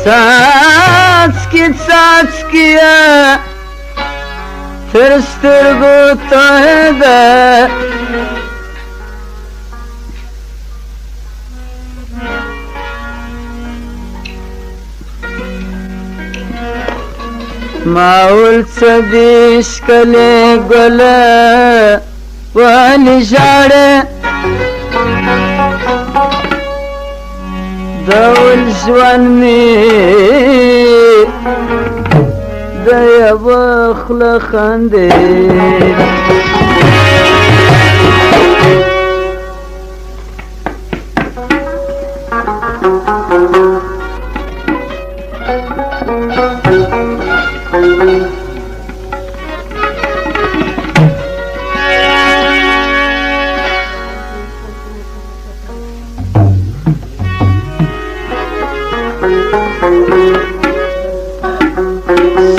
څاڅکي څاڅکیه تر سترګو تویېده ما ویل څه دې ښکلې ګله ولې ژاړې ډول ژوند مې د یوه خوله خندې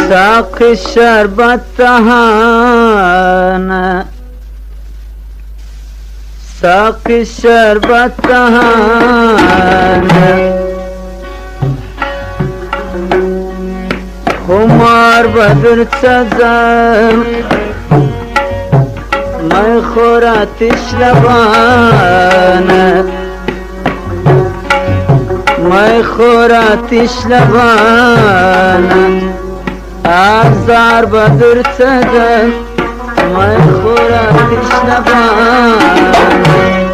ساقی شربت دهانه ساقی شربت دهانه خمار بدر چزم می خور آتش لبانه می خور آتش لبانه آزار بدر چدم می خور آتش لبانه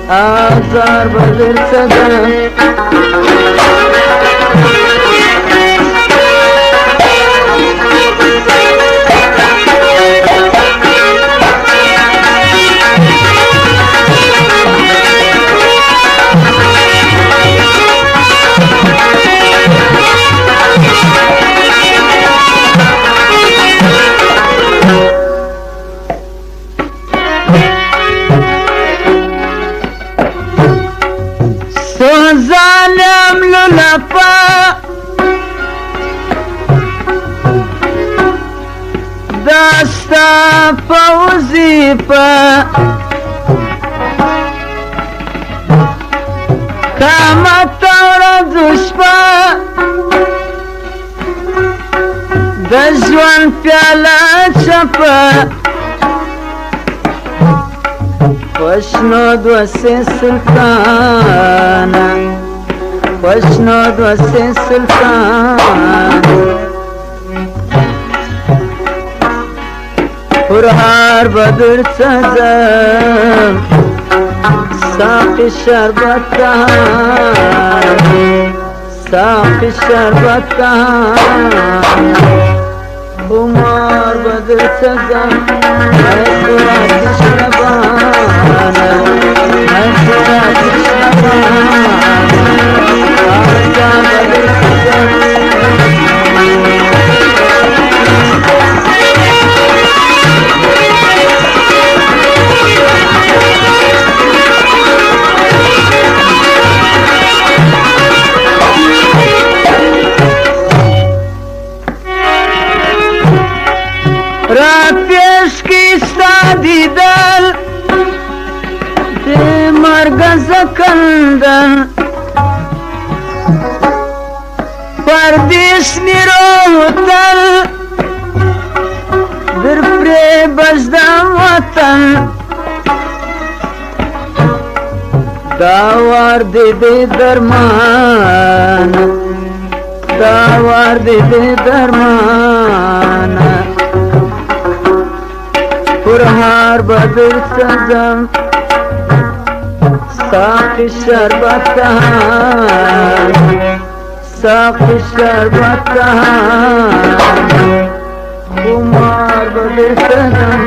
آزار بدر چدم ظالم للپا داستا فوزیپا قامت ورځ شپه د ژوند پیاله چپه وشنود وسي سلطانا وشنود وسي سلطانا پرهار بدر چزم ساقی شربت دهانه ساقی شربت دهانه خمار بدر چزم ای خور آتش لبانه ای خور آتش لبانه آزار بدر چزم پیش کی ستا دیدل د مرګ زکندن پردیس می روتل در پری بزدم وطن داوار دیدی درمان داوار دیدی درمان پرهار بدر چزم ساقی شربت دهانه ساقی شربت دهانه خمار بدر چزم